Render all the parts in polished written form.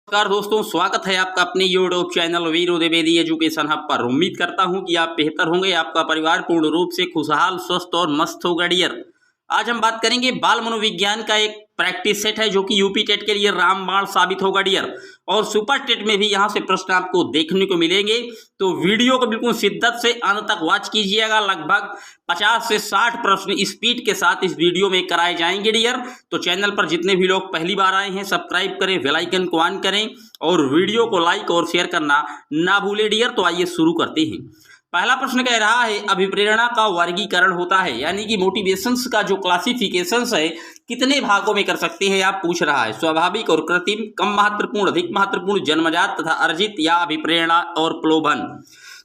नमस्कार दोस्तों, स्वागत है आपका अपने YouTube channel Veeru Dwivedi education hub पर। उम्मीद करता हूं कि आप बेहतर होंगे, आपका परिवार पूर्ण रूप से खुशहाल, स्वस्थ और मस्त होगा डियर। आज हम बात करेंगे बाल मनोविज्ञान का एक प्रैक्टिस सेट है जो कि यूपी टेट के लिए रामबाण साबित होगा डियर, और सुपर टेट में भी यहां से प्रश्न आपको देखने को मिलेंगे। तो वीडियो को बिल्कुल शिद्दत से अंत तक वॉच कीजिएगा। लगभग 50 से 60 प्रश्न स्पीड के साथ इस वीडियो में कराए जाएंगे डियर। तो चैनल पर जितने भी लोग पहली बार आए हैं, सब्सक्राइब करें, बेल आइकन को ऑन करें और वीडियो को लाइक और शेयर करना ना भूलें डियर। तो आइए शुरू करते हैं। पहला प्रश्न कह रहा है अभिप्रेरणा का वर्गीकरण होता है, यानी कि मोटिवेशंस का जो क्लासिफिकेशंस है कितने भागों में कर सकते हैं आप पूछ रहा है। स्वाभाविक और कृत्रिम, कम महत्वपूर्ण, अधिक महत्वपूर्ण, जन्मजात तथा अर्जित, या अभिप्रेरणा और प्रलोभन।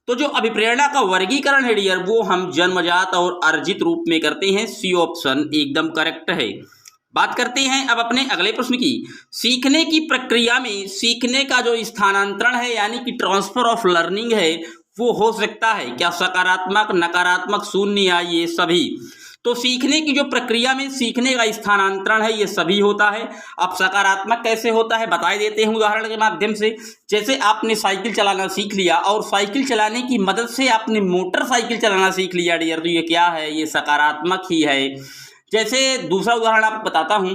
तो जो अभिप्रेरणा का वर्गीकरण है डियर वो हम जन्मजात और अर्जित रूप में करते हैं। सी ऑप्शन एकदम करेक्ट है। बात करते हैं अब अपने अगले प्रश्न की। सीखने की प्रक्रिया में सीखने का जो स्थानांतरण है यानी कि ट्रांसफर ऑफ लर्निंग है वो हो सकता है क्या? सकारात्मक, नकारात्मक, शून्य या ये सभी? तो सीखने की जो प्रक्रिया में सीखने का स्थानांतरण है ये सभी होता है। अब सकारात्मक कैसे होता है बताई देते हैं उदाहरण के माध्यम से। जैसे आपने साइकिल चलाना सीख लिया और साइकिल चलाने की मदद से आपने मोटरसाइकिल चलाना सीख लिया डियर, तो ये क्या है? ये सकारात्मक ही है। जैसे दूसरा उदाहरण आपको बताता हूं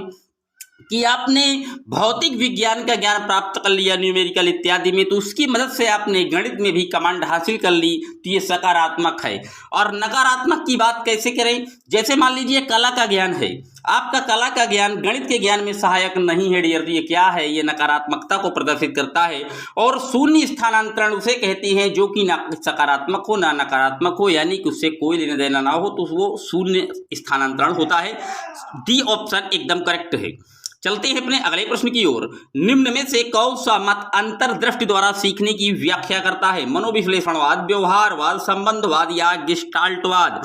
कि आपने भौतिक विज्ञान का ज्ञान प्राप्त कर लिया न्यूमेरिकल इत्यादि में, तो उसकी मदद से आपने गणित में भी कमांड हासिल कर ली, तो ये सकारात्मक है। और नकारात्मक की बात कैसे करें? जैसे मान लीजिए कला का ज्ञान है, आपका कला का ज्ञान गणित के ज्ञान में सहायक नहीं है डियर, तो ये क्या है? ये नकारात्मकता को प्रदर्शित करता है। और शून्य स्थानांतरण उसे कहते हैं जो कि ना सकारात्मक हो ना नकारात्मक हो, यानी कि उससे कोई लेना देना ना हो, तो वो शून्य स्थानांतरण होता है। डी ऑप्शन एकदम करेक्ट है। चलते हैं अपने अगले प्रश्न की ओर। निम्न में से कौन सा मत अंतर्दृष्टि द्वारा सीखने की व्याख्या करता है? मनोविश्लेषणवाद, व्यवहारवाद, संबंधवाद या गेस्टाल्टवाद?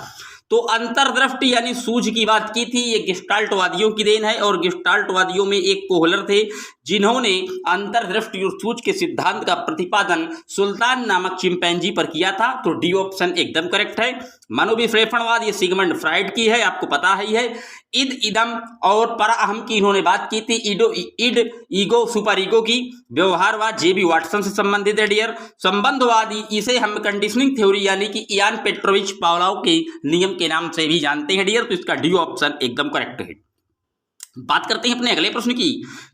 तो अंतर्दृष्टि यानी सूझ की बात की थी, ये गेस्टाल्टवादियों की देन है। और गेस्टाल्टवादियों में एक कोहलर थे जिन्होंने अंतर्दृष्टि और सूझ के सिद्धांत का प्रतिपादन सुल्तान नामक चिंपैंजी पर किया था। तो डी ऑप्शन एकदम करेक्ट है। मनोविश्लेषणवाद ये सिगमंड फ्राइड की है, आपको पता ही है। इद, इदम और पर अहम की इन्होंने बात की थी, इड, ईगो, सुपर ईगो की। व्यवहारवाद जेबी वाटसन से संबंधित है डियर। संबंधवादी इसे हम कंडीशनिंग थ्योरी यानी कि इयान पेट्रोविच पावलोव के नियम के नाम से भी जानते हैं डियर, तो इसका डी ऑप्शन एकदम करेक्ट है। बात करते हैं अपने अगले प्रश्न की।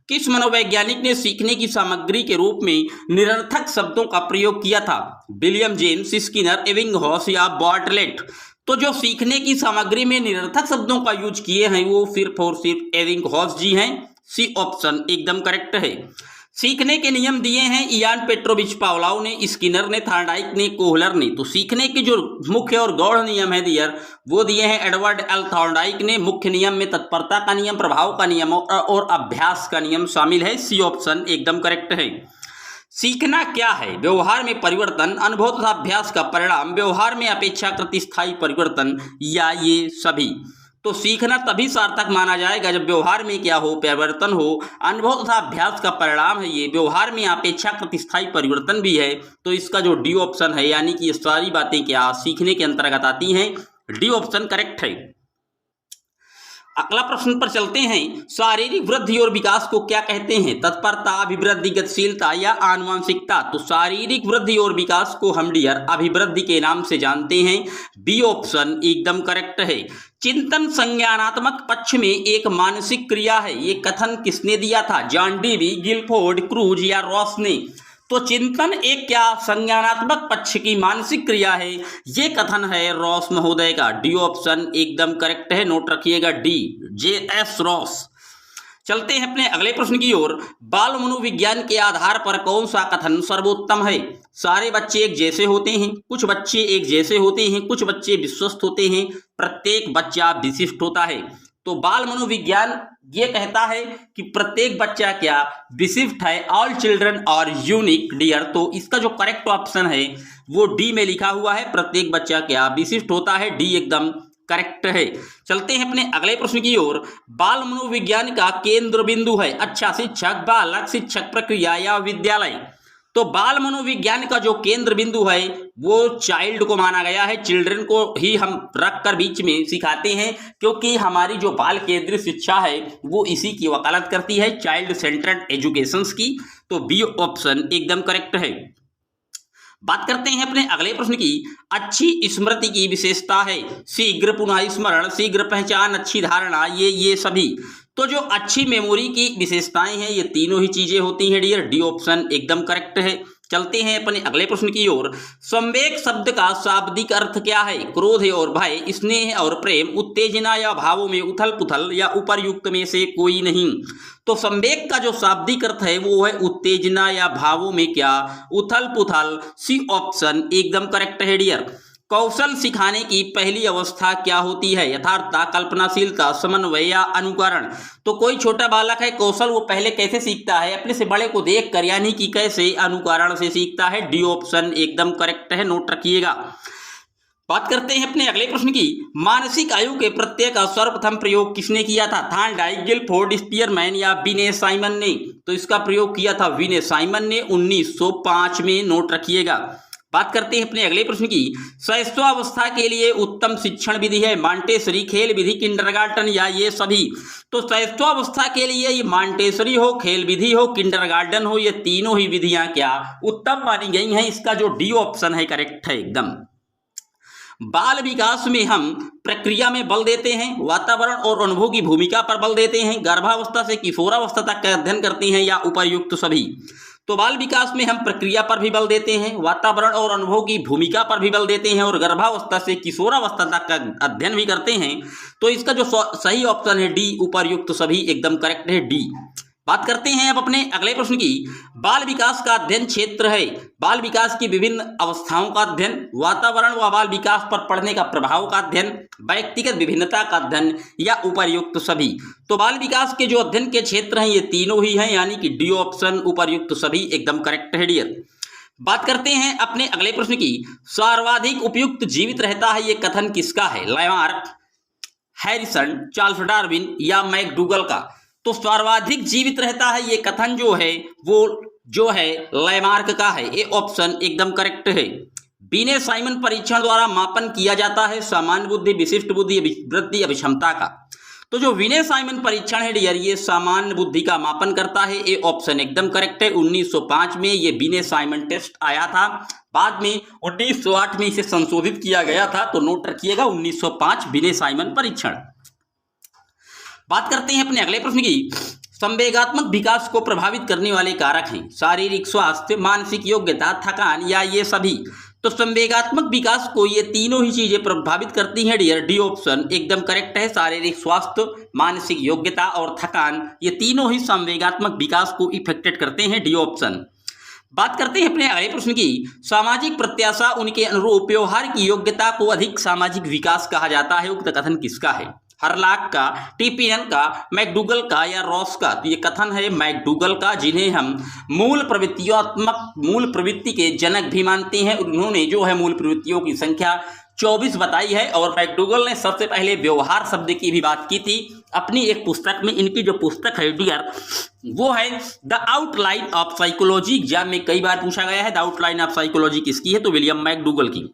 किस मनोवैज्ञानिक ने सीखने की सामग्री के रूप में निरर्थक शब्दों का प्रयोग किया था? विलियम जेम्स, स्किनर, एबिंगहॉस या बार्टलेट? तो जो सीखने की सामग्री में निरर्थक शब्दों का यूज किए हैं वो सिर्फ और सिर्फ एबिंगहॉस जी हैं। सी ऑप्शन एकदम करेक्ट है। सीखने के नियम दिए हैं इयान पेट्रोविच पावलोव ने, स्किनर ने, थॉर्नडाइक ने, कोहलर ने। तो सीखने के जो मुख्य और गौड़ नियम है डियर वो दिए हैं एडवर्ड एल थॉर्नडाइक ने। मुख्य नियम में तत्परता का नियम, प्रभाव का नियम और अभ्यास का नियम शामिल है। सी ऑप्शन एकदम करेक्ट है। सीखना क्या है? व्यवहार में परिवर्तन, अनुभव तथा अभ्यास का परिणाम, व्यवहार में अपेक्षाकृत स्थायी परिवर्तन या ये सभी? तो सीखना तभी सार्थक माना जाएगा जब व्यवहार में क्या हो? परिवर्तन हो। अनुभव तथा अभ्यास का परिणाम है ये। व्यवहार में अपेक्षाकृत स्थायी परिवर्तन भी है। तो इसका जो डी ऑप्शन है यानी कि ये सारी बातें क्या सीखने के अंतर्गत आती हैं, डी ऑप्शन करेक्ट है। अगला प्रश्न पर चलते हैं। शारीरिक वृद्धि और विकास को क्या कहते हैं? तत्परता, अभिवृद्धि, गतिशीलता या आनुवंशिकता? तो शारीरिक वृद्धि और विकास को हम डियर अभिवृद्धि के नाम से जानते हैं। बी ऑप्शन एकदम करेक्ट है। चिंतन संज्ञानात्मक पक्ष में एक मानसिक क्रिया है, ये कथन किसने दिया था? जॉन डीवी, गिलफोर्ड, क्रूज या रॉस ने? तो चिंतन एक क्या संज्ञानात्मक पक्ष की मानसिक क्रिया है, ये कथन है रॉस महोदय का। डी ऑप्शन एकदम करेक्ट है, नोट रखिएगा डी, जे.एस. रॉस। चलते हैं अपने अगले प्रश्न की ओर। बाल मनोविज्ञान के आधार पर कौन सा कथन सर्वोत्तम है? सारे बच्चे एक जैसे होते हैं, कुछ बच्चे एक जैसे होते हैं, कुछ बच्चे विश्वस्त होते हैं, प्रत्येक बच्चा विशिष्ट होता है। तो बाल मनोविज्ञान ये कहता है कि प्रत्येक बच्चा क्या विशिष्ट है, all children are unique dear. तो इसका जो करेक्ट ऑप्शन है वो डी में लिखा हुआ है, प्रत्येक बच्चा क्या विशिष्ट होता है। डी एकदम करेक्ट है। चलते हैं अपने अगले प्रश्न की ओर। बाल मनोविज्ञान का केंद्र बिंदु है अच्छा शिक्षक, बालक, शिक्षक प्रक्रिया या विद्यालय? तो बाल मनोविज्ञान का जो केंद्र बिंदु है वो चाइल्ड को माना गया है, चिल्ड्रन को ही हम रख कर बीच में सिखाते हैं, क्योंकि हमारी जो बाल केंद्रित शिक्षा है वो इसी की वकालत करती है, चाइल्ड सेंटर्ड एजुकेशन की। तो बी ऑप्शन एकदम करेक्ट है। बात करते हैं अपने अगले प्रश्न की। अच्छी स्मृति की विशेषता है शीघ्र पुनः स्मरण, शीघ्र पहचान, अच्छी धारणा, ये सभी। तो जो अच्छी मेमोरी की विशेषताएं हैं ये तीनों ही चीजें होती हैं डियर, डी ऑप्शन एकदम करेक्ट है। चलते हैं अपने अगले प्रश्न की ओर। संवेग शब्द का शाब्दिक अर्थ क्या है? क्रोध और भय, स्नेह और प्रेम, उत्तेजना या भावों में उथल पुथल, या उपर्युक्त में से कोई नहीं। तो संवेग का जो शाब्दिक अर्थ है वो है उत्तेजना या भावों में क्या उथल पुथल, सी ऑप्शन एकदम करेक्ट है डियर। कौशल सिखाने की पहली अवस्था क्या होती है? यथार्थता, कल्पनाशीलता, समन्वय या अनुकरण। तो कोई छोटा बालक है, कौशल वो पहले कैसे सीखता है? अपने से बड़े को देख कर, यानी कि कैसे? अनुकरण से सीखता है। डी ऑप्शन एकदम करेक्ट है, नोट रखिएगा। बात करते हैं अपने अगले प्रश्न की। मानसिक आयु के प्रत्यय का सर्वप्रथम प्रयोग किसने किया था? थॉर्नडाइक, गिलफोर्ड, स्पीयरमैन या विने साइमन ने? तो इसका प्रयोग किया था विने साइमन ने 1905 में, नोट रखिएगा। बात करते हैं अपने अगले प्रश्न की। शैशवावस्था के लिए उत्तम शिक्षण विधि है मॉन्टेसरी, खेल विधि, किंडरगार्टन या ये सभी? तो शैशवावस्था के लिए ये मॉन्टेसरी हो, खेल विधि हो, किंडरगार्टन हो, ये तीनों ही विधियां क्या उत्तम मानी गई हैं। इसका जो डी ऑप्शन है करेक्ट है एकदम। बाल विकास में हम प्रक्रिया में बल देते हैं, वातावरण और अनुभव की भूमिका पर बल देते हैं, गर्भावस्था से किशोरावस्था तक का अध्ययन करते हैं, या उपर्युक्त सभी? तो बाल विकास में हम प्रक्रिया पर भी बल देते हैं, वातावरण और अनुभव की भूमिका पर भी बल देते हैं, और गर्भावस्था से किशोरावस्था तक का अध्ययन भी करते हैं। तो इसका जो सही ऑप्शन है डी, उपर्युक्त सभी एकदम करेक्ट है, डी। बात करते हैं अब अपने अगले प्रश्न की। बाल विकास का अध्ययन क्षेत्र है बाल विकास की विभिन्न अवस्थाओं का अध्ययन, वातावरण व बाल विकास पर पड़ने का प्रभाव का अध्ययन, व्यक्तिगत विभिन्नता का अध्ययन, या उपर्युक्त सभी? तो बाल विकास के जो अध्ययन के क्षेत्र हैं ये तीनों ही हैं, यानी कि डी ऑप्शन उपर्युक्त सभी एकदम करेक्ट है डियर। बात करते हैं अपने अगले प्रश्न की। सर्वाधिक उपयुक्त जीवित रहता है ये कथन किसका है? लामार्क, हैरिसन, चार्ल्स डार्विन या मैकडूगल का? तो सर्वाधिक जीवित रहता है ये कथन जो है वो जो है लामार्क का है, ये ऑप्शन एकदम करेक्ट है। विने साइमन परीक्षण द्वारा मापन किया जाता है सामान्य बुद्धि, विशिष्ट बुद्धि, वृद्धि, अभिक्षमता का। तो जो विने साइमन परीक्षण है डियर ये सामान्य बुद्धि का मापन करता है, ये ऑप्शन एकदम करेक्ट है। 1905 में ये विने साइमन टेस्ट आया था, बाद में 1908 में इसे संशोधित किया गया था, तो नोट रखिएगा 1905 विने साइमन परीक्षण। बात करते हैं अपने अगले प्रश्न की। संवेगात्मक विकास को प्रभावित करने वाले कारक हैं शारीरिक स्वास्थ्य, मानसिक योग्यता, थकान या ये सभी? तो संवेगात्मक विकास को ये तीनों ही चीजें प्रभावित करती हैं डियर, डी ऑप्शन एकदम करेक्ट है। शारीरिक स्वास्थ्य, मानसिक योग्यता और थकान ये तीनों ही संवेगात्मक विकास को इफेक्टेड करते हैं, डी ऑप्शन। बात करते हैं अपने अगले प्रश्न की। सामाजिक प्रत्याशा उनके अनुरूप व्यवहार की योग्यता को अधिक सामाजिक विकास कहा जाता है, उक्त कथन किसका है? हरलाक का, टीपीएन का, मैकडूगल का या रॉस का? तो ये कथन है मैकडूगल का, जिन्हें हम मूल प्रवृत्ति के जनक भी मानते हैं। उन्होंने जो है मूल प्रवृत्तियों की संख्या 24 बताई है, और मैकडूगल ने सबसे पहले व्यवहार शब्द की भी बात की थी अपनी एक पुस्तक में। इनकी जो पुस्तक है डियर वो है the outline of psychology. Exam में कई बार पूछा गया है द आउटलाइन ऑफ साइकोलॉजी किसकी है? तो विलियम मैकडूगल की।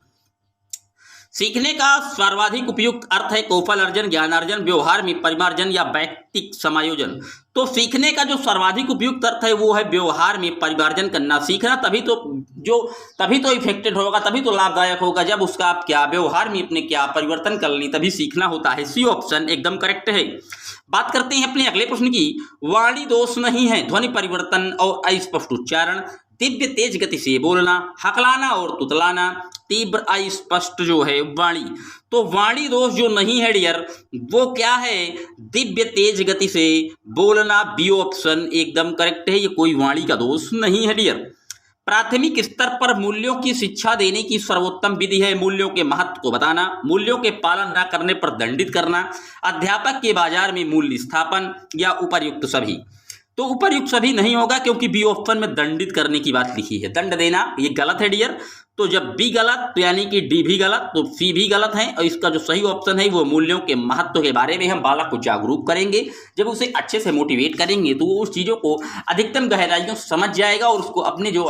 सीखने का सर्वाधिक उपयुक्त अर्थ है कौशल अर्जन, ज्ञान अर्जन, व्यवहार में परिमार्जन या व्यक्तिक समायोजन? तो सीखने का जो सर्वाधिक उपयुक्त अर्थ है वो है व्यवहार में परिमार्जन करना। सीखना तभी तो इफेक्टेड होगा, तभी तो लाभदायक होगा जब उसका आप क्या व्यवहार में अपने क्या परिवर्तन कर ली, तभी सीखना होता है। सी ऑप्शन एकदम करेक्ट है। बात करते हैं अपने अगले प्रश्न की। वाणी दोष नहीं है, ध्वनि परिवर्तन और अस्पष्ट उच्चारण, दिव्य तेज गति से बोलना, हकलाना और तुतलाना, तीव्र अस्पष्ट जो है वाणी। तो वाणी दोष जो नहीं है डियर वो क्या है? दिव्य तेज गति से बोलना, बी ऑप्शन एकदम करेक्ट है। ये कोई वाणी का दोष नहीं है डियर। प्राथमिक स्तर पर मूल्यों की शिक्षा देने की सर्वोत्तम विधि है मूल्यों के महत्व को बताना, मूल्यों के पालन न करने पर दंडित करना, अध्यापक के बाजार में मूल्य स्थापन, या उपर्युक्त सभी? तो उपर्युक्त सभी नहीं होगा, क्योंकि बी ऑप्शन में दंडित करने की बात लिखी है, दंड देना, ये गलत है डियर। तो जब बी गलत तो यानी कि डी भी गलत, तो सी भी गलत है। और इसका जो सही ऑप्शन है वो मूल्यों के महत्व के बारे में हम बालक को जागरूक करेंगे। जब उसे अच्छे से मोटिवेट करेंगे तो वो उस चीज़ों को अधिकतम गहराइयों से समझ जाएगा और उसको अपने जो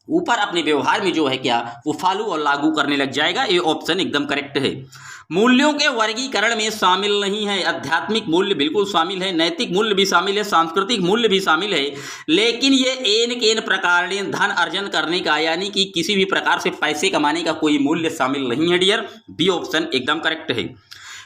ऊपर अपने व्यवहार में जो है क्या वो फॉलो और लागू करने लग जाएगा। ये ऑप्शन एकदम करेक्ट है। मूल्यों के वर्गीकरण में शामिल नहीं है। आध्यात्मिक मूल्य बिल्कुल शामिल है, नैतिक मूल्य भी शामिल है, सांस्कृतिक मूल्य भी शामिल है, लेकिन ये एन केन प्रकार धन अर्जन करने का यानी कि किसी भी प्रकार से पैसे कमाने का कोई मूल्य शामिल नहीं है डियर। बी ऑप्शन एकदम करेक्ट है।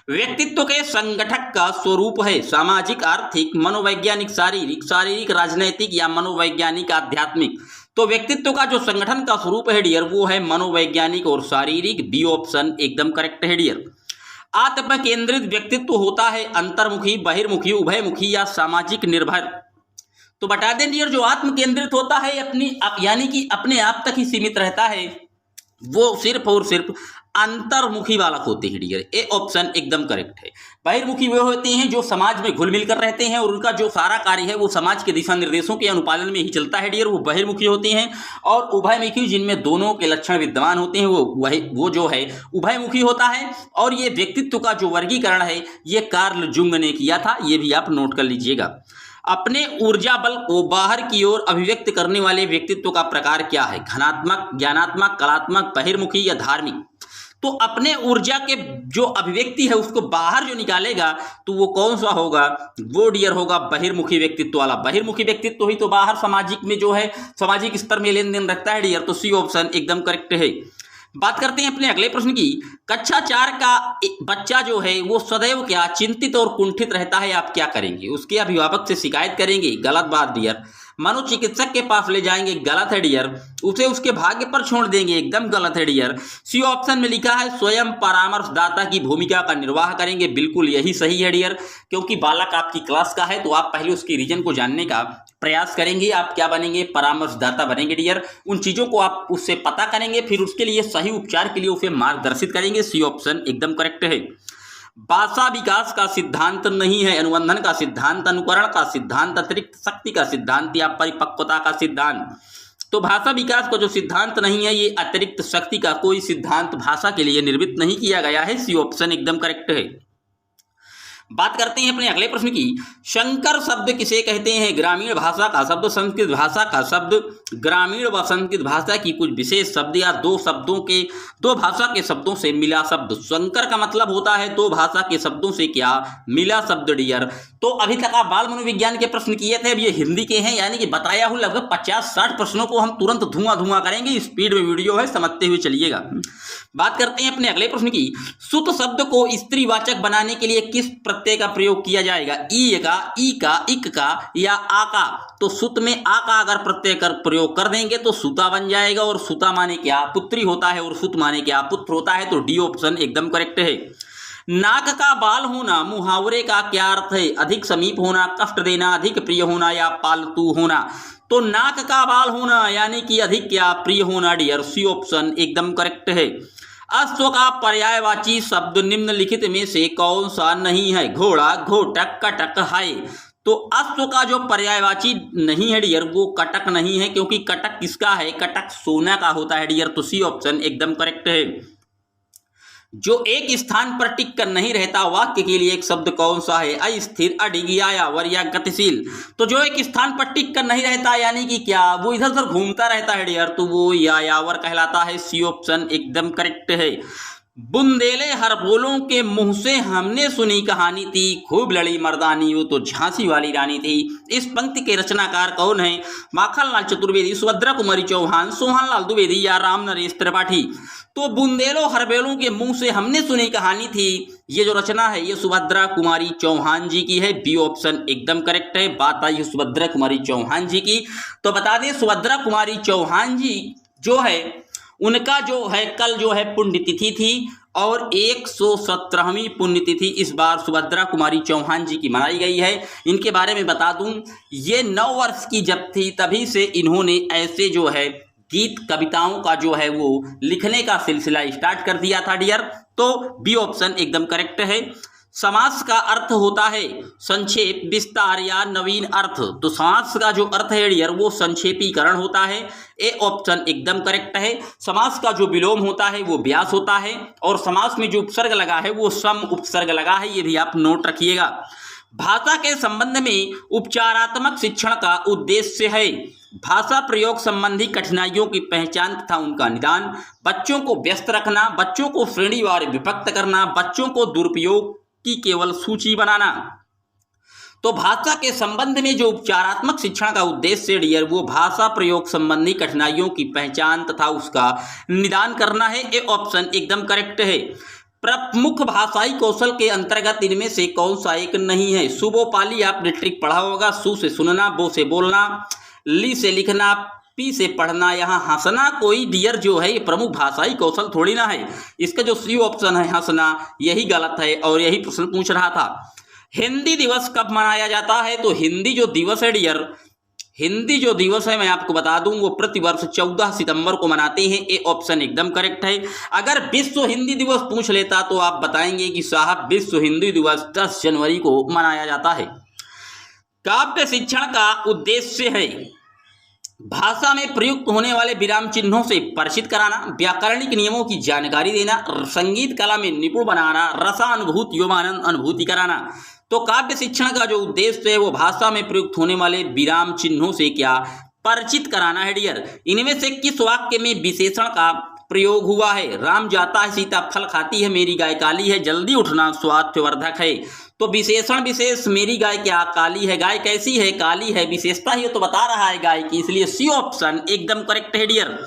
व्यक्तित्व के संगठक का स्वरूप है सामाजिक, आर्थिक, मनोवैज्ञानिक, शारीरिक, शारीरिक राजनैतिक या मनोवैज्ञानिक आध्यात्मिक। तो व्यक्तित्व का जो संगठन का स्वरूप है डियर वो है मनोवैज्ञानिक और शारीरिक। बी ऑप्शन एकदम करेक्ट है डियर। आत्म केंद्रित व्यक्तित्व होता है अंतर्मुखी, बहिर्मुखी, उभयमुखी या सामाजिक निर्भर। तो बता दें डियर, जो आत्म केंद्रित होता है यानी कि अपने आप तक ही सीमित रहता है, वो सिर्फ और सिर्फ अंतर्मुखी वाला होते हैं डियर। ए ऑप्शन एकदम करेक्ट है। बहिर्मुखी वे होते हैं जो समाज में घुल मिलकर रहते हैं और उनका जो सारा कार्य है वो समाज के दिशा निर्देशों के अनुपालन में ही चलता है डियर, वो बहिर्मुखी होते हैं। और उभयमुखी जिनमें दोनों के लक्षण विद्यमान होते हैं वो जो है उभयमुखी होता है। और ये व्यक्तित्व का जो वर्गीकरण है ये कार्ल जुंग ने किया था, ये भी आप नोट कर लीजिएगा। अपने ऊर्जा बल को बाहर की ओर अभिव्यक्त करने वाले व्यक्तित्व का प्रकार क्या है? धनात्मक, ज्ञानात्मक, कलात्मक, बहिर्मुखी या धार्मिक। तो अपने ऊर्जा के जो अभिव्यक्ति है उसको बाहर जो निकालेगा तो वो कौन सा होगा? वो डियर होगा बहिर्मुखी व्यक्तित्व वाला। बहिर्मुखी व्यक्तित्व ही तो बाहर सामाजिक में जो है सामाजिक स्तर में लेन देन रखता है डियर। तो सी ऑप्शन एकदम करेक्ट है। बात करते हैं अपने अगले प्रश्न की। कक्षा 4 का बच्चा जो है वो सदैव क्या चिंतित और कुंठित रहता है, आप क्या करेंगे? उसके अभिभावक से शिकायत करेंगे, गलत बात डियर। मनोचिकित्सक के पास ले जाएंगे, गलत है डियर। उसे उसके भाग्य पर छोड़ देंगे, एकदम गलत है डियर। सी ऑप्शन में लिखा है स्वयं परामर्शदाता की भूमिका का निर्वाह करेंगे, बिल्कुल यही सही है डियर। क्योंकि बालक आपकी क्लास का है तो आप पहले उसकी रीजन को जानने का प्रयास करेंगे। आप क्या बनेंगे? परामर्शदाता बनेंगे डियर। उन चीजों को आप उससे पता करेंगे, फिर उसके लिए सही उपचार के लिए उसे मार्गदर्शित करेंगे। सी ऑप्शन एकदम करेक्ट है। भाषा विकास का सिद्धांत नहीं है अनुबंधन का सिद्धांत, अनुकरण का सिद्धांत, अतिरिक्त शक्ति का सिद्धांत या परिपक्वता का सिद्धांत। तो भाषा विकास का जो सिद्धांत नहीं है, ये अतिरिक्त शक्ति का कोई सिद्धांत भाषा के लिए निर्मित नहीं किया गया है। सी ऑप्शन एकदम करेक्ट है। बात करते हैं अपने अगले प्रश्न की। संकर शब्द किसे कहते हैं? ग्रामीण भाषा का शब्द, संस्कृत भाषा का शब्द, ग्रामीण व संस्कृत भाषा की कुछ विशेष शब्द या दो भाषा के शब्दों से मिला शब्द। संकर का मतलब होता है दो भाषा के शब्दों से क्या मिला शब्द डियर। तो अभी तक आप बाल मनोविज्ञान के प्रश्न किए थे, अब ये हिंदी के हैं, यानी कि बताया हूं लगभग 50-60 प्रश्नों को हम तुरंत धुआं करेंगे। स्पीड में वीडियो है, समझते हुए चलिएगा। बात करते हैं अपने अगले प्रश्न की। सुत शब्द को स्त्रीवाचक बनाने के लिए किस प्रत्यय का प्रयोग किया जाएगा? ई का, ई का, इक का या आ का? तो सुत में आ का अगर प्रत्यय कर प्रयोग कर देंगे तो सुता बन जाएगा। और सुता माने क्या? पुत्री होता है। और सुत माने क्या? पुत्र होता है। तो डी ऑप्शन एकदम करेक्ट है। नाक का बाल होना मुहावरे का क्या अर्थ है? अधिक समीप होना, कष्ट देना, अधिक प्रिय होना या पालतू होना। तो नाक का बाल होना यानी कि अधिक क्या प्रिय होना डियर। सी ऑप्शन एकदम करेक्ट है। अश्व का पर्यायवाची शब्द निम्नलिखित में से कौन सा नहीं है? घोड़ा, घोटक, कटक, हाय। तो अश्व का जो पर्यायवाची नहीं है डियर वो कटक नहीं है, क्योंकि कटक किसका है? कटक सोना का होता है डियर। तो सी ऑप्शन एकदम करेक्ट है। जो एक स्थान पर टिक कर नहीं रहता वाक्य के लिए एक शब्द कौन सा है? अस्थिर, अडिग, यायावर या गतिशील। तो जो एक स्थान पर टिक कर नहीं रहता यानी कि क्या वो इधर उधर घूमता रहता है डियर, तो वो यायावर कहलाता है। सी ऑप्शन एकदम करेक्ट है। बुंदेले हरबोलों के मुंह से हमने सुनी कहानी थी, खूब लड़ी मर्दानी वो तो झांसी वाली रानी थी। इस पंक्ति के रचनाकार कौन है? माखनलाल चतुर्वेदी, सुभद्रा कुमारी चौहान, सोहनलाल द्विवेदी या राम नरेश त्रिपाठी। तो बुंदेलो हरबोलों के मुंह से हमने सुनी कहानी थी, ये जो रचना है ये सुभद्रा कुमारी चौहान जी की है। बी ऑप्शन एकदम करेक्ट है। बात आई सुभद्रा कुमारी चौहान जी की, तो बता दें सुभद्रा कुमारी चौहान जी जो है उनका जो है कल जो है पुण्यतिथि थी और 117वीं पुण्यतिथि इस बार सुभद्रा कुमारी चौहान जी की मनाई गई है। इनके बारे में बता दूं, ये 9 वर्ष की जब थी तभी से इन्होंने ऐसे जो है गीत कविताओं का जो है वो लिखने का सिलसिला स्टार्ट कर दिया था डियर। तो बी ऑप्शन एकदम करेक्ट है। समास का अर्थ होता है संक्षेप, विस्तार या नवीन अर्थ। तो समास का जो अर्थ है डियर वो संक्षेपीकरण होता है। ए ऑप्शन एकदम करेक्ट है। समास का जो विलोम होता है वो व्यास होता है। और समास में जो उपसर्ग लगा है वो सम उपसर्ग लगा है, ये भी आप नोट रखिएगा। भाषा के संबंध में उपचारात्मक शिक्षण का उद्देश्य है भाषा प्रयोग संबंधी कठिनाइयों की पहचान तथा उनका निदान, बच्चों को व्यस्त रखना, बच्चों को श्रेणीवार विभक्त करना, बच्चों को दुरुपयोग की केवल सूची बनाना। तो भाषा के संबंध में जो उपचारात्मक शिक्षण का उद्देश्य डियर वो भाषा प्रयोग संबंधी कठिनाइयों की पहचान तथा उसका निदान करना है। ये ऑप्शन एकदम करेक्ट है। प्रमुख भाषाई कौशल के अंतर्गत इनमें से कौन सा एक नहीं है? सुबोपाली आपने ट्रिक पढ़ा होगा। सु से सुनना, बो से बोलना, ली से लिखना, पी से पढ़ना। यहाँ हंसना कोई डियर जो है ये प्रमुख भाषाई कौशल थोड़ी ना है। इसका जो सी ऑप्शन है हंसना यही गलत है और यही प्रश्न पूछ रहा था। हिंदी दिवस कब मनाया जाता है? तो हिंदी जो दिवस है डियर, हिंदी जो दिवस है मैं आपको बता दूं वो प्रतिवर्ष 14 सितंबर को मनाते हैं। ये ऑप्शन एकदम करेक्ट है। अगर विश्व हिंदी दिवस पूछ लेता तो आप बताएंगे कि साहब विश्व हिंदी दिवस 10 जनवरी को मनाया जाता है। काव्य शिक्षण का उद्देश्य है भाषा में प्रयुक्त होने वाले विराम चिन्हों से परिचित कराना, व्याकरणिक नियमों की जानकारी देना, संगीत कला में निपुण बनाना, रसानुभूति एवं अनुभूति कराना। तो काव्य शिक्षण का जो उद्देश्य है वो भाषा में प्रयुक्त होने वाले विराम चिन्हों से क्या परिचित कराना है डियर। इनमें से किस वाक्य में विशेषण का प्रयोग हुआ है? राम जाता है, सीता फल खाती है, मेरी गाय काली है, जल्दी उठना स्वास्थ्यवर्धक है। तो विशेषण विशेष मेरी गाय क्या काली है, गाय कैसी है काली है, विशेषता ही तो बता रहा है गाय की, इसलिए सी ऑप्शन एकदम करेक्ट है डियर।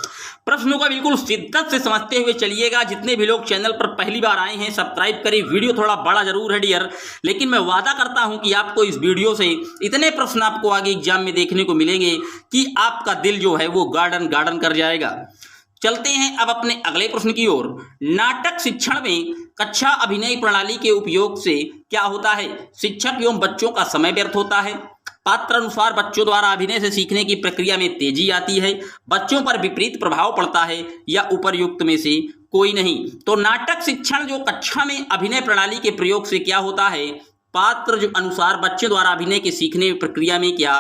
प्रश्नों का बिल्कुल शिद्दत से समझते हुए चलिएगा। जितने भी लोग चैनल पर पहली बार आए हैं सब्सक्राइब करें। वीडियो थोड़ा बड़ा जरूर है डियर, लेकिन मैं वादा करता हूं कि आपको इस वीडियो से इतने प्रश्न आपको आगे एग्जाम में देखने को मिलेंगे कि आपका दिल जो है वो गार्डन गार्डन कर जाएगा। चलते हैं अब अपने अगले प्रश्न की ओर। नाटक शिक्षण में कक्षा अभिनय प्रणाली के उपयोग से क्या होता है? शिक्षक एवं बच्चों का समय व्यर्थ होता है, पात्र अनुसार बच्चों द्वारा अभिनय से सीखने की प्रक्रिया में तेजी आती है, बच्चों पर विपरीत प्रभाव पड़ता है या उपर्युक्त में से कोई नहीं। तो नाटक शिक्षण जो कक्षा में अभिनय प्रणाली के प्रयोग से क्या होता है? पात्र जो अनुसार बच्चे द्वारा अभिनय के सीखने की प्रक्रिया में क्या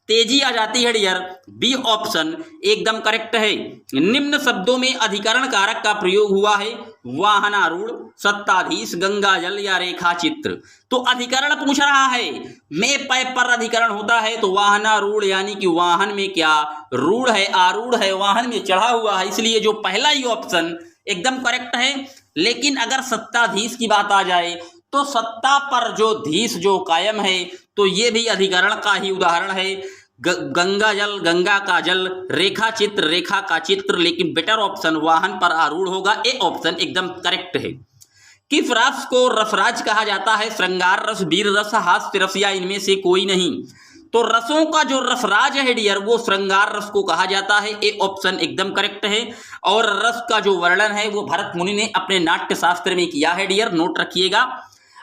तेजी आ जाती है डियर। बी ऑप्शन एकदम करेक्ट है। निम्न शब्दों में अधिकरण कारक का प्रयोग हुआ है? वाहनारूढ़, सत्ताधीश, गंगाजल या रेखा चित्र। तो अधिकरण पूछ रहा है, मैं पै पर अधिकरण होता है तो वाहनारूढ़ यानी कि वाहन में क्या रूढ़ है, आरूढ़ है, वाहन में चढ़ा हुआ है, इसलिए जो पहला ही ऑप्शन एकदम करेक्ट है। लेकिन अगर सत्ताधीश की बात आ जाए तो सत्ता पर जो धीश जो कायम है तो ये भी अधिकरण का ही उदाहरण है। गंगा जल, गंगा का जल, रेखा चित्र, रेखा का चित्र, लेकिन बेटर ऑप्शन वाहन पर आरूढ़ होगा। ए ऑप्शन एकदम करेक्ट है। किस रस को रसराज कहा जाता है? श्रृंगार रस, वीर रस, हास्य रस या इनमें से कोई नहीं। तो रसों का जो रसराज है डियर वो श्रृंगार रस को कहा जाता है। ए ऑप्शन एकदम करेक्ट है। और रस का जो वर्णन है वो भरत मुनि ने अपने नाट्य शास्त्र में किया है डियर, नोट रखिएगा।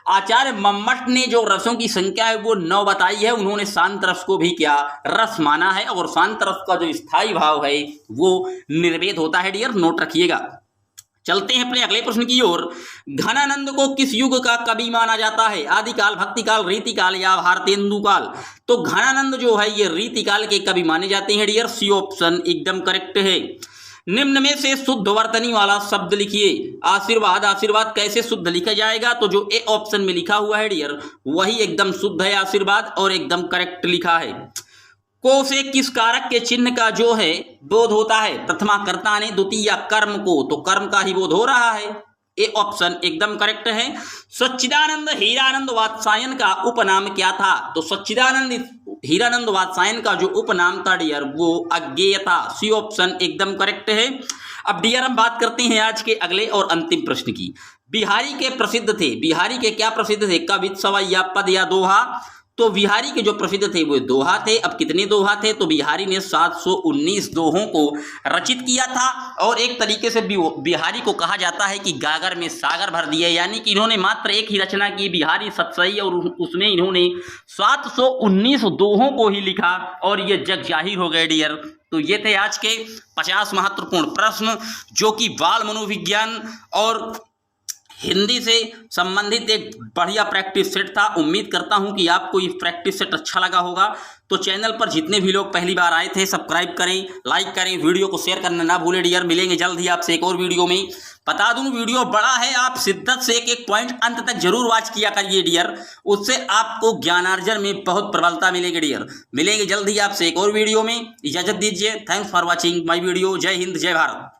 आचार्य मम्मट ने जो रसों की संख्या है वो 9 बताई है। उन्होंने शांत रस को भी क्या रस माना है और शांत रस का जो स्थायी भाव है वो निर्वेद होता है डियर, नोट रखिएगा। चलते हैं अपने अगले प्रश्न की ओर। घनानंद को किस युग का कवि माना जाता है? आदिकाल, भक्तिकाल, रीतिकाल या भारतेंदु काल। तो घनानंद जो है ये रीतिकाल के कवि माने जाते हैं डियर। सी ऑप्शन एकदम करेक्ट है। निम्न में से शुद्ध वर्तनी वाला शब्द लिखिए। आशीर्वाद, आशीर्वाद कैसे शुद्ध लिखा जाएगा? तो जो ए ऑप्शन में लिखा हुआ है डियर वही एकदम शुद्ध है आशीर्वाद और एकदम करेक्ट लिखा है। को से किस कारक के चिन्ह का जो है बोध होता है? प्रथमा कर्ता ने, द्वितीय कर्म को, तो कर्म का ही बोध हो रहा है। ए ऑप्शन एकदम करेक्ट है। सच्चिदानंद हीरानंद वात्सायन का उपनाम क्या था? तो सच्चिदानंद हीरानंद वात्सायन का जो उपनाम था डियर वो अज्ञेय था। सी ऑप्शन एकदम करेक्ट है। अब डियर हम बात करते हैं आज के अगले और अंतिम प्रश्न की। बिहारी के प्रसिद्ध थे, बिहारी के क्या प्रसिद्ध थे? कवित, सवई या पद या दोहा। तो बिहारी के जो प्रसिद्ध थे वो दोहा थे। अब कितने दोहा थे? तो बिहारी ने 719 दोहों को रचित किया था और एक तरीके से बिहारी को कहा जाता है कि गागर में सागर भर दिए, यानी कि इन्होंने मात्र एक ही रचना की बिहारी सतसई और उसमें इन्होंने 719 दोहों को ही लिखा और ये जग जाहिर हो गए डियर। तो ये थे आज के 50 महत्वपूर्ण प्रश्न जो कि बाल मनोविज्ञान और हिंदी से संबंधित एक बढ़िया प्रैक्टिस सेट था। उम्मीद करता हूं कि आपको ये प्रैक्टिस सेट अच्छा लगा होगा। तो चैनल पर जितने भी लोग पहली बार आए थे सब्सक्राइब करें, लाइक करें, वीडियो को शेयर करना ना भूलें डियर। मिलेंगे जल्द ही आपसे एक और वीडियो में। बता दूं वीडियो बड़ा है, आप शिद्दत से एक एक पॉइंट अंत तक जरूर वॉच किया करिए डियर, उससे आपको ज्ञानार्जन में बहुत प्रबलता मिलेगी डियर। मिलेंगे जल्द ही आपसे एक और वीडियो में, इजाजत दीजिए। Thanks for watching my video. जय हिंद जय भारत।